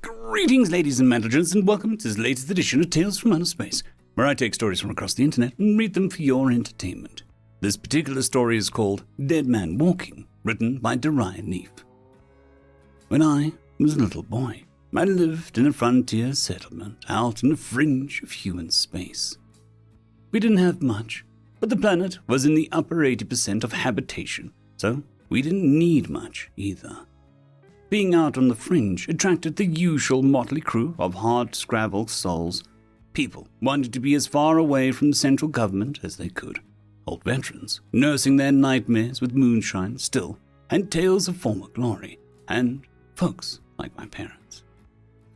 Greetings, ladies and gentlemen, and welcome to this latest edition of Tales from Outer Space, where I take stories from across the internet and read them for your entertainment. This particular story is called Dead Man Walking, written by Derai-Leaf. When I was a little boy, I lived in a frontier settlement out in the fringe of human space. We didn't have much, but the planet was in the upper 80% of habitation, so we didn't need much either. Being out on the fringe attracted the usual motley crew of hard-scrabbled souls. People wanted to be as far away from the central government as they could. Old veterans, nursing their nightmares with moonshine still, and tales of former glory. And folks like my parents.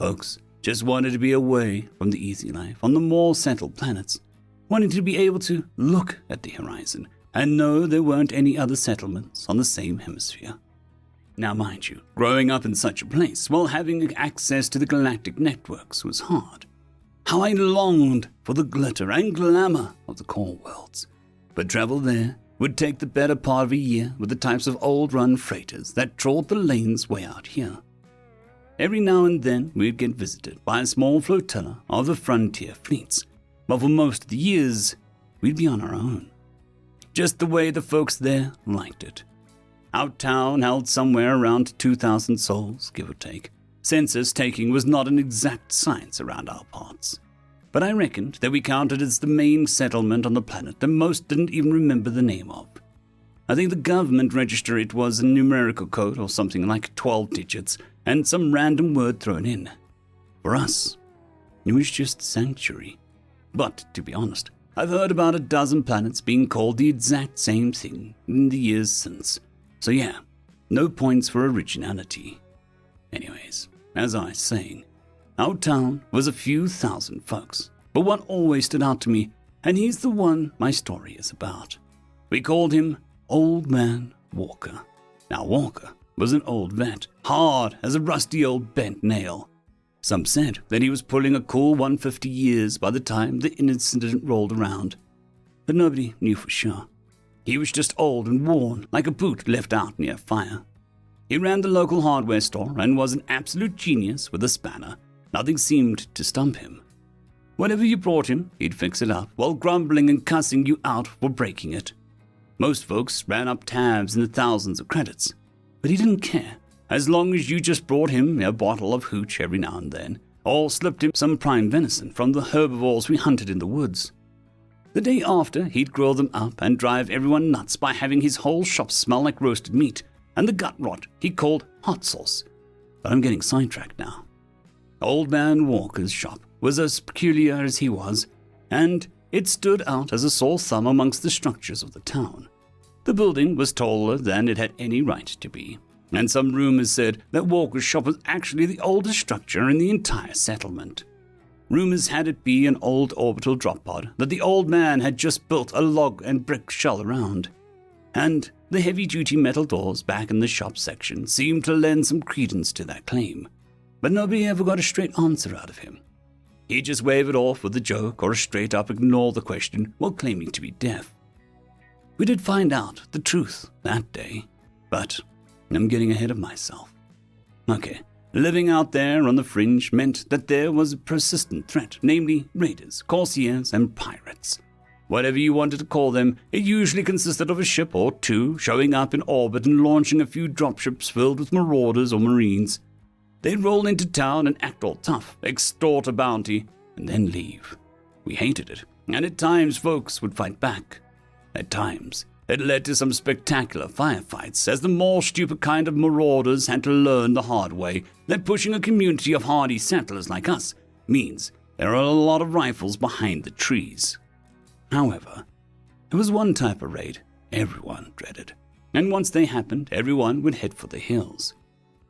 Folks just wanted to be away from the easy life on the more settled planets, wanting to be able to look at the horizon and know there weren't any other settlements on the same hemisphere. Now, mind you, growing up in such a place while having access to the galactic networks was hard. How I longed for the glitter and glamour of the core worlds. But travel there would take the better part of a year with the types of old-run freighters that trawled the lanes way out here. Every now and then we'd get visited by a small flotilla of the frontier fleets, but for most of the years, we'd be on our own. Just the way the folks there liked it. Our town held somewhere around 2,000 souls, give or take. Census taking was not an exact science around our parts. But I reckoned that we counted as the main settlement on the planet that most didn't even remember the name of. I think the government register it was a numerical code or something like 12 digits and some random word thrown in. For us, it was just sanctuary. But, to be honest, I've heard about a dozen planets being called the exact same thing in the years since. So yeah, no points for originality. Anyways, as I was saying, our town was a few thousand folks, but one always stood out to me, and he's the one my story is about. We called him Old Man Walker. Now Walker was an old vet, hard as a rusty old bent nail. Some said that he was pulling a cool 150 years by the time the incident rolled around, but nobody knew for sure. He was just old and worn, like a boot left out near fire. He ran the local hardware store and was an absolute genius with a spanner. Nothing seemed to stump him. Whatever you brought him, he'd fix it up, while grumbling and cussing you out for breaking it. Most folks ran up tabs in the thousands of credits, but he didn't care, as long as you just brought him a bottle of hooch every now and then, or slipped him some prime venison from the herbivores we hunted in the woods. The day after, he'd grill them up and drive everyone nuts by having his whole shop smell like roasted meat, and the gut rot he called hot sauce. But I'm getting sidetracked now. Old Man Walker's shop was as peculiar as he was, and it stood out as a sore thumb amongst the structures of the town. The building was taller than it had any right to be, and some rumors said that Walker's shop was actually the oldest structure in the entire settlement. Rumors had it be an old orbital drop pod that the old man had just built a log and brick shell around. And the heavy-duty metal doors back in the shop section seemed to lend some credence to that claim. But nobody ever got a straight answer out of him. He'd just wave it off with a joke or straight-up ignore the question while claiming to be deaf. We did find out the truth that day, but I'm getting ahead of myself. Okay. Living out there on the fringe meant that there was a persistent threat, namely raiders, corsairs, and pirates. Whatever you wanted to call them, it usually consisted of a ship or two showing up in orbit and launching a few dropships filled with marauders or marines. They'd roll into town and act all tough, extort a bounty, and then leave. We hated it, and at times folks would fight back. At times, it led to some spectacular firefights, as the more stupid kind of marauders had to learn the hard way that pushing a community of hardy settlers like us means there are a lot of rifles behind the trees. However, there was one type of raid everyone dreaded, and once they happened, everyone would head for the hills.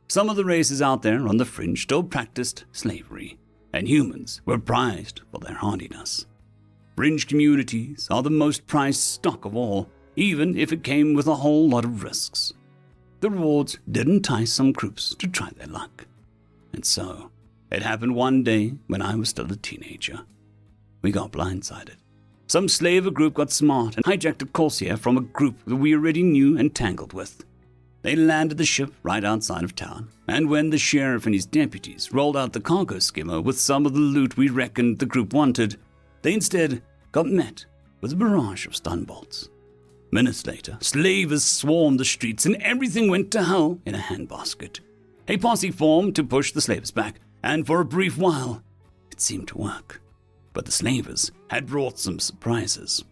Some of the races out there on the fringe still practiced slavery, and humans were prized for their hardiness. Fringe communities are the most prized stock of all, even if it came with a whole lot of risks. The rewards did entice some groups to try their luck. And so, it happened one day when I was still a teenager. We got blindsided. Some slaver group got smart and hijacked a corsair from a group that we already knew and tangled with. They landed the ship right outside of town, and when the sheriff and his deputies rolled out the cargo skimmer with some of the loot we reckoned the group wanted, they instead got met with a barrage of stun bolts. Minutes later, slavers swarmed the streets and everything went to hell in a handbasket. A posse formed to push the slavers back, and for a brief while, it seemed to work. But the slavers had brought some surprises.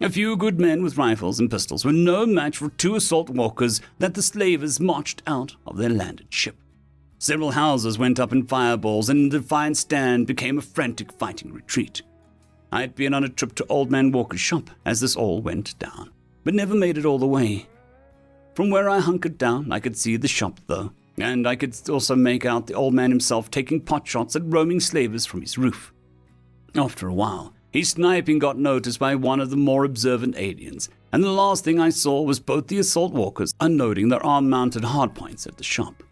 A few good men with rifles and pistols were no match for 2 assault walkers that the slavers marched out of their landed ship. Several houses went up in fireballs, and the defiant stand became a frantic fighting retreat. I had been on a trip to Old Man Walker's shop as this all went down, but never made it all the way. From where I hunkered down, I could see the shop, though, and I could also make out the old man himself taking potshots at roaming slavers from his roof. After a while, his sniping got noticed by one of the more observant aliens, and the last thing I saw was both the assault walkers unloading their arm-mounted hardpoints at the shop.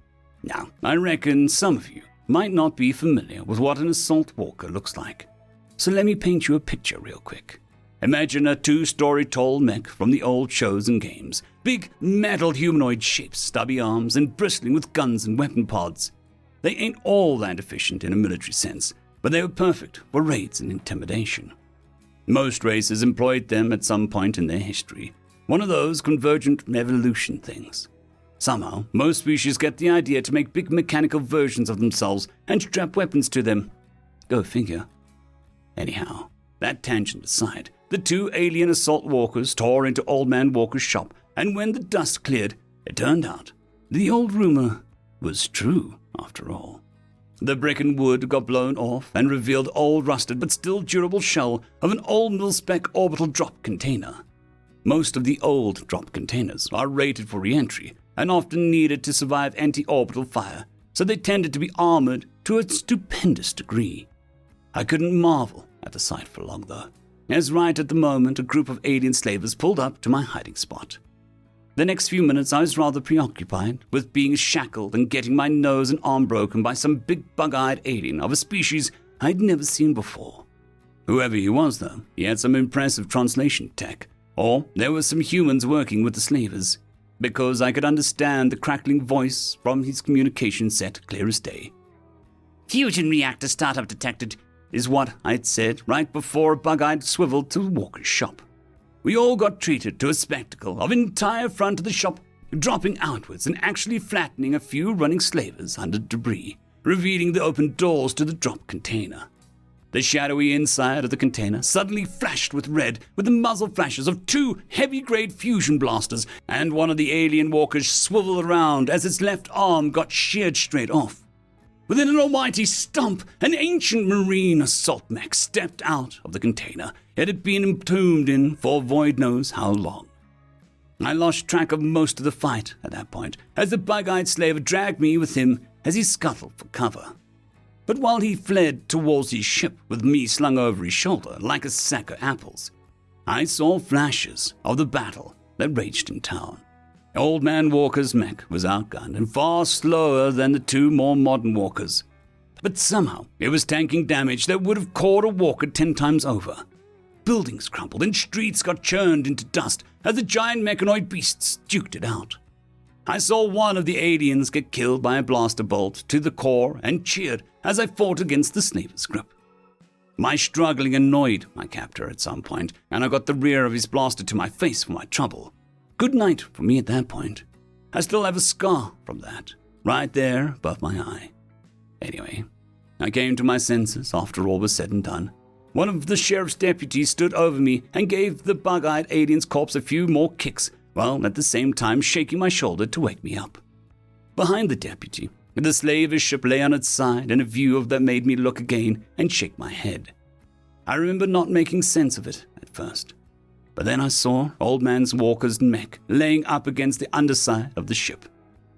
Now, I reckon some of you might not be familiar with what an assault walker looks like, so let me paint you a picture real quick. Imagine a 2-story tall mech from the old shows and games, big metal humanoid shapes, stubby arms, and bristling with guns and weapon pods. They ain't all that efficient in a military sense, but they were perfect for raids and intimidation. Most races employed them at some point in their history, one of those convergent evolution things. Somehow, most species get the idea to make big mechanical versions of themselves and strap weapons to them. Go figure. Anyhow, that tangent aside, the 2 alien assault walkers tore into Old Man Walker's shop, and when the dust cleared, it turned out the old rumor was true after all. The brick and wood got blown off and revealed the old rusted but still durable shell of an old mil-spec orbital drop container. Most of the old drop containers are rated for re-entry and often needed to survive anti-orbital fire, so they tended to be armored to a stupendous degree. I couldn't marvel at the sight for long, though, as right at the moment a group of alien slavers pulled up to my hiding spot. The next few minutes I was rather preoccupied with being shackled and getting my nose and arm broken by some big bug-eyed alien of a species I'd never seen before. Whoever he was, though, he had some impressive translation tech, or there were some humans working with the slavers, because I could understand the crackling voice from his communication set clear as day. "Fusion reactor startup detected," is what I'd said right before a bug-eyed swiveled to Walker's shop. We all got treated to a spectacle of entire front of the shop dropping outwards and actually flattening a few running slavers under debris, revealing the open doors to the drop container. The shadowy inside of the container suddenly flashed with red with the muzzle flashes of 2 heavy-grade fusion blasters, and one of the alien walkers swiveled around as its left arm got sheared straight off. Within an almighty stomp, an ancient marine assault mech stepped out of the container it had been entombed in for void knows how long. I lost track of most of the fight at that point, as the bug-eyed slaver dragged me with him as he scuttled for cover. But while he fled towards his ship with me slung over his shoulder like a sack of apples, I saw flashes of the battle that raged in town. Old Man Walker's mech was outgunned and far slower than the 2 more modern walkers, but somehow it was tanking damage that would have caught a walker 10 times over. Buildings crumbled and streets got churned into dust as the giant mechanoid beasts duked it out. I saw one of the aliens get killed by a blaster bolt to the core and cheered as I fought against the slaver's grip. My struggling annoyed my captor at some point, and I got the rear of his blaster to my face for my trouble. Good night for me at that point. I still have a scar from that, right there above my eye. Anyway, I came to my senses after all was said and done. One of the sheriff's deputies stood over me and gave the bug-eyed alien's corpse a few more kicks, while at the same time shaking my shoulder to wake me up. Behind the deputy, the slaver's ship lay on its side in a view of that made me look again and shake my head. I remember not making sense of it at first. But then I saw Old Man Walker's mech laying up against the underside of the ship,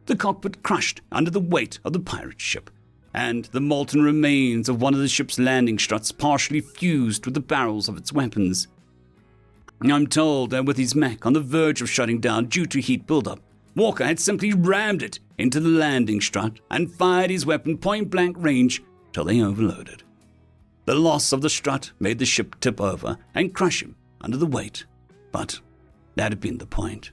the cockpit crushed under the weight of the pirate ship, and the molten remains of one of the ship's landing struts partially fused with the barrels of its weapons. I'm told that with his mech on the verge of shutting down due to heat buildup, Walker had simply rammed it into the landing strut and fired his weapon point-blank range till they overloaded. The loss of the strut made the ship tip over and crush him under the weight, but that had been the point.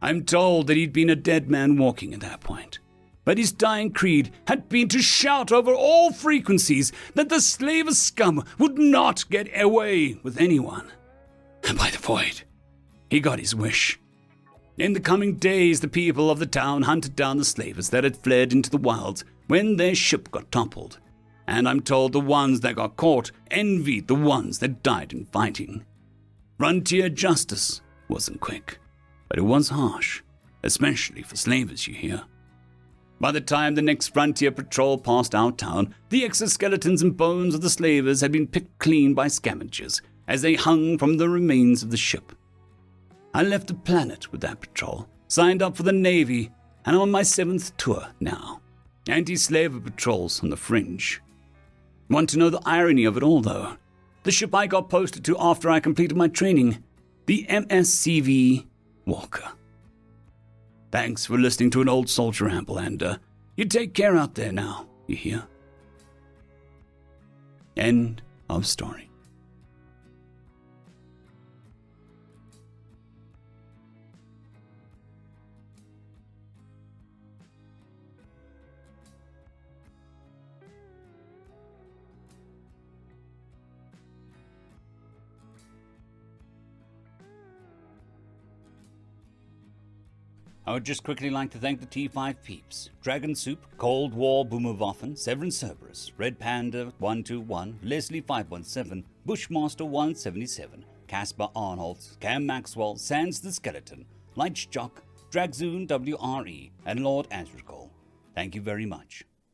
I'm told that he'd been a dead man walking at that point. But his dying creed had been to shout over all frequencies that the slaver scum would not get away with anyone. And by the void, he got his wish. In the coming days, the people of the town hunted down the slavers that had fled into the wilds when their ship got toppled. And I'm told the ones that got caught envied the ones that died in fighting. Frontier justice wasn't quick, but it was harsh, especially for slavers, you hear. By the time the next frontier patrol passed our town, the exoskeletons and bones of the slavers had been picked clean by scavengers as they hung from the remains of the ship. I left the planet with that patrol, signed up for the Navy, and I'm on my 7th tour now. Anti-slaver patrols on the fringe. Want to know the irony of it all, though? The ship I got posted to after I completed my training, the MSCV Walker. Thanks for listening to an old soldier ramble, and you take care out there now, you hear? End of story. I would just quickly like to thank the T5 peeps: Dragon Soup, Cold War Boomerwaffen, Severin Cerberus, Red Panda 121, Leslie 517, Bushmaster 177, Caspar Arnold, Cam Maxwell, Sans the Skeleton, Lightjock, Dragzoon WRE, and Lord Azrakal. Thank you very much.